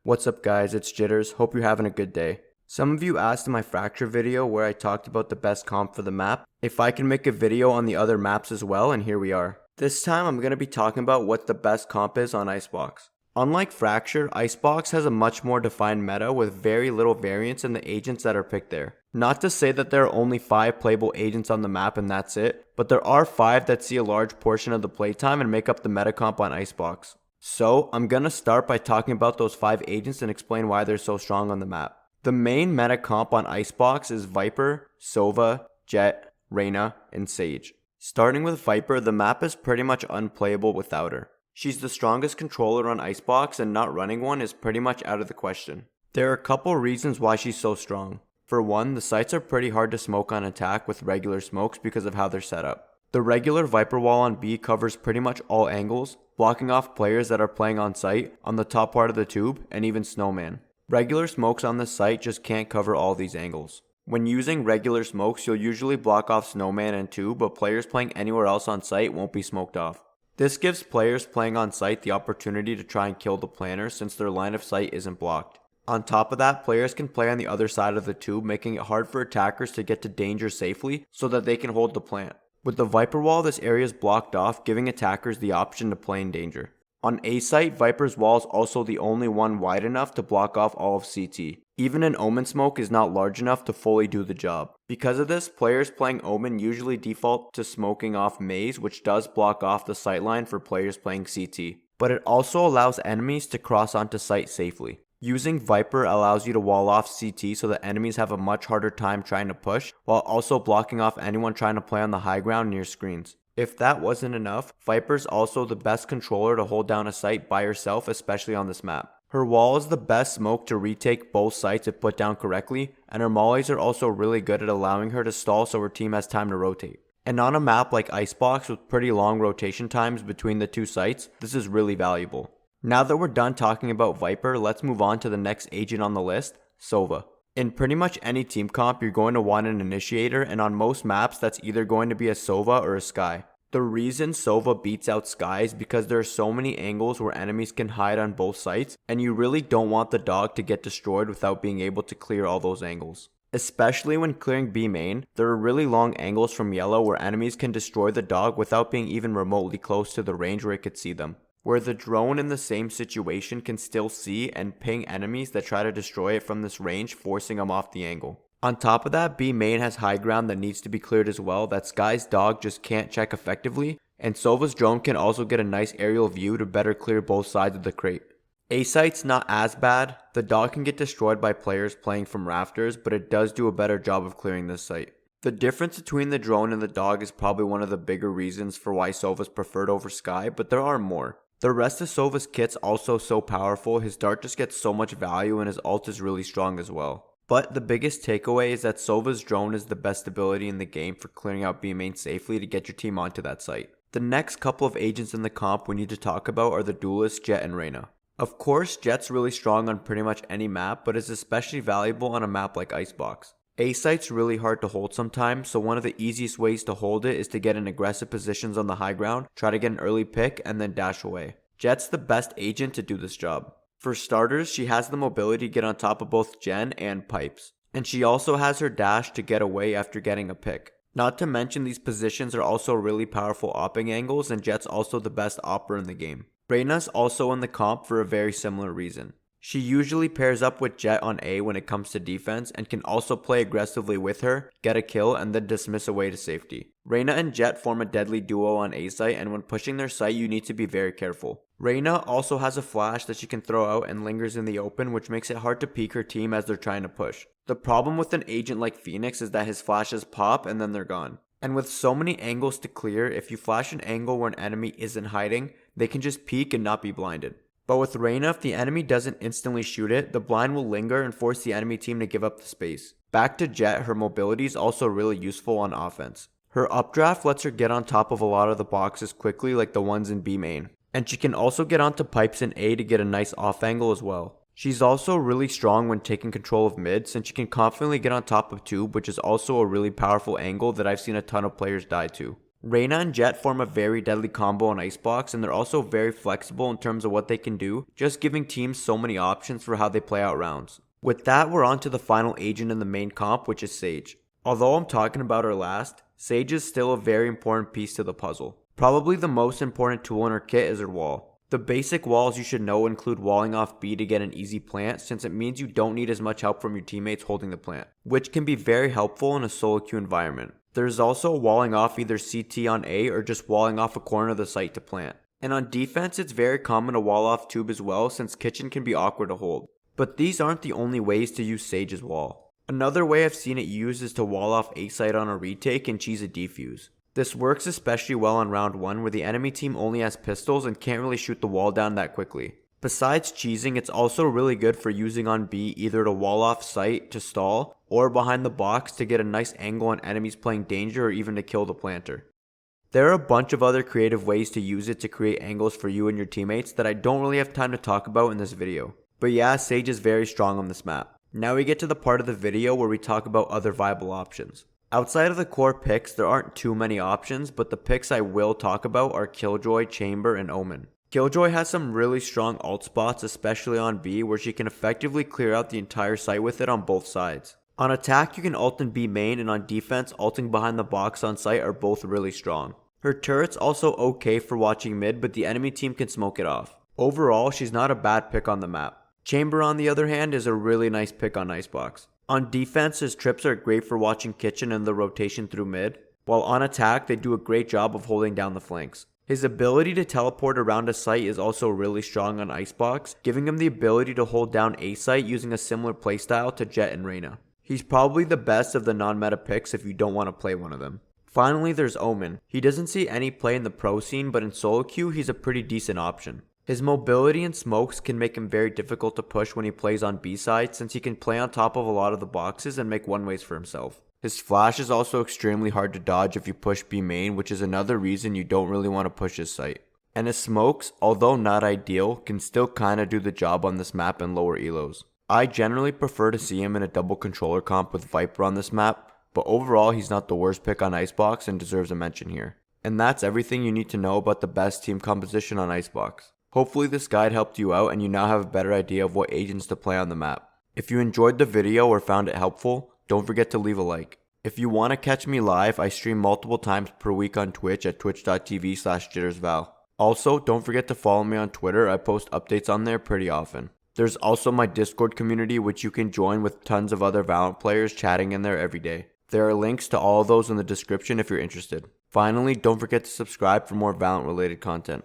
What's up guys, it's Jitterz, hope you're having a good day. Some of you asked in my Fracture video where I talked about the best comp for the map, if I can make a video on the other maps as well, and here we are. This time I'm going to be talking about what the best comp is on Icebox. Unlike Fracture, Icebox has a much more defined meta with very little variance in the agents that are picked there. Not to say that there are only 5 playable agents on the map and that's it, but there are 5 that see a large portion of the playtime and make up the meta comp on Icebox. So, I'm gonna start by talking about those 5 agents and explain why they're so strong on the map. The main meta comp on Icebox is Viper, Sova, Jett, Reyna, and Sage. Starting with Viper, the map is pretty much unplayable without her. She's the strongest controller on Icebox and not running one is pretty much out of the question. There are a couple reasons why she's so strong. For one, the sites are pretty hard to smoke on attack with regular smokes because of how they're set up. The regular Viper wall on B covers pretty much all angles, blocking off players that are playing on site, on the top part of the tube, and even Snowman. Regular smokes on this site just can't cover all these angles. When using regular smokes, you'll usually block off Snowman and tube, but players playing anywhere else on site won't be smoked off. This gives players playing on site the opportunity to try and kill the planner since their line of sight isn't blocked. On top of that, players can play on the other side of the tube, making it hard for attackers to get to danger safely so that they can hold the plant. With the Viper wall, this area is blocked off, giving attackers the option to play in danger. On A site, Viper's wall is also the only one wide enough to block off all of CT. Even an Omen smoke is not large enough to fully do the job. Because of this, players playing Omen usually default to smoking off Maze, which does block off the sightline for players playing CT. But it also allows enemies to cross onto site safely. Using Viper allows you to wall off CT so that enemies have a much harder time trying to push, while also blocking off anyone trying to play on the high ground near screens. If that wasn't enough, Viper's also the best controller to hold down a site by herself, especially on this map. Her wall is the best smoke to retake both sites if put down correctly, and her mollies are also really good at allowing her to stall so her team has time to rotate. And on a map like Icebox with pretty long rotation times between the two sites, this is really valuable. Now that we're done talking about Viper, let's move on to the next agent on the list, Sova. In pretty much any team comp, you're going to want an initiator, and on most maps, that's either going to be a Sova or a Skye. The reason Sova beats out Skye is because there are so many angles where enemies can hide on both sites, and you really don't want the dog to get destroyed without being able to clear all those angles. Especially when clearing B main, there are really long angles from yellow where enemies can destroy the dog without being even remotely close to the range where it could see them. Where the drone in the same situation can still see and ping enemies that try to destroy it from this range, forcing them off the angle. On top of that, B main has high ground that needs to be cleared as well that Skye's dog just can't check effectively, and Sova's drone can also get a nice aerial view to better clear both sides of the crate. A site's not as bad, the dog can get destroyed by players playing from rafters, but it does do a better job of clearing this site. The difference between the drone and the dog is probably one of the bigger reasons for why Sova's preferred over Skye, but there are more. The rest of Sova's kit's also so powerful, his dart just gets so much value and his ult is really strong as well. But the biggest takeaway is that Sova's drone is the best ability in the game for clearing out B main safely to get your team onto that site. The next couple of agents in the comp we need to talk about are the duelists Jett and Reyna. Of course, Jett's really strong on pretty much any map, but is especially valuable on a map like Icebox. A site's really hard to hold sometimes, so one of the easiest ways to hold it is to get in aggressive positions on the high ground, try to get an early pick, and then dash away. Jett's the best agent to do this job. For starters, she has the mobility to get on top of both Jen and Pipes. And she also has her dash to get away after getting a pick. Not to mention these positions are also really powerful opping angles, and Jett's also the best opper in the game. Reyna's also in the comp for a very similar reason. She usually pairs up with Jett on A when it comes to defense and can also play aggressively with her, get a kill, and then dismiss away to safety. Reyna and Jett form a deadly duo on A site, and when pushing their site you need to be very careful. Reyna also has a flash that she can throw out and lingers in the open, which makes it hard to peek her team as they're trying to push. The problem with an agent like Phoenix is that his flashes pop and then they're gone. And with so many angles to clear, if you flash an angle where an enemy isn't hiding, they can just peek and not be blinded. But with Reyna, if the enemy doesn't instantly shoot it, the blind will linger and force the enemy team to give up the space. Back to Jett, her mobility is also really useful on offense. Her updraft lets her get on top of a lot of the boxes quickly like the ones in B main. And she can also get onto pipes in A to get a nice off angle as well. She's also really strong when taking control of mid since she can confidently get on top of tube, which is also a really powerful angle that I've seen a ton of players die to. Reyna and Jett form a very deadly combo on Icebox, and they're also very flexible in terms of what they can do, just giving teams so many options for how they play out rounds. With that, we're on to the final agent in the main comp, which is Sage. Although I'm talking about her last, Sage is still a very important piece to the puzzle. Probably the most important tool in her kit is her wall. The basic walls you should know include walling off B to get an easy plant, since it means you don't need as much help from your teammates holding the plant, which can be very helpful in a solo queue environment. There's also walling off either CT on A or just walling off a corner of the site to plant. And on defense, it's very common to wall off tube as well, since kitchen can be awkward to hold. But these aren't the only ways to use Sage's wall. Another way I've seen it used is to wall off A site on a retake and cheese a defuse. This works especially well on round 1 where the enemy team only has pistols and can't really shoot the wall down that quickly. Besides cheesing, it's also really good for using on B either to wall off site to stall or behind the box to get a nice angle on enemies playing danger or even to kill the planter. There are a bunch of other creative ways to use it to create angles for you and your teammates that I don't really have time to talk about in this video. But yeah, Sage is very strong on this map. Now we get to the part of the video where we talk about other viable options. Outside of the core picks, there aren't too many options, but the picks I will talk about are Killjoy, Chamber, and Omen. Killjoy has some really strong ult spots, especially on B, where she can effectively clear out the entire site with it on both sides. On attack, you can ult in B main, and on defense, ulting behind the box on site are both really strong. Her turret's also okay for watching mid, but the enemy team can smoke it off. Overall, she's not a bad pick on the map. Chamber, on the other hand, is a really nice pick on Icebox. On defense, his trips are great for watching kitchen and the rotation through mid, while on attack, they do a great job of holding down the flanks. His ability to teleport around a site is also really strong on Icebox, giving him the ability to hold down a site using a similar playstyle to Jett and Reyna. He's probably the best of the non-meta picks if you don't want to play one of them. Finally, there's Omen. He doesn't see any play in the pro scene, but in solo queue, he's a pretty decent option. His mobility and smokes can make him very difficult to push when he plays on B side, since he can play on top of a lot of the boxes and make one-ways for himself. His flash is also extremely hard to dodge if you push B main, which is another reason you don't really want to push his site. And his smokes, although not ideal, can still kinda do the job on this map in lower elos. I generally prefer to see him in a double controller comp with Viper on this map, but overall he's not the worst pick on Icebox and deserves a mention here. And that's everything you need to know about the best team composition on Icebox. Hopefully this guide helped you out and you now have a better idea of what agents to play on the map. If you enjoyed the video or found it helpful, don't forget to leave a like. If you want to catch me live, I stream multiple times per week on Twitch at twitch.tv/JitterzVal. Also, don't forget to follow me on Twitter, I post updates on there pretty often. There's also my Discord community which you can join with tons of other Valorant players chatting in there every day. There are links to all of those in the description if you're interested. Finally, don't forget to subscribe for more Valorant related content.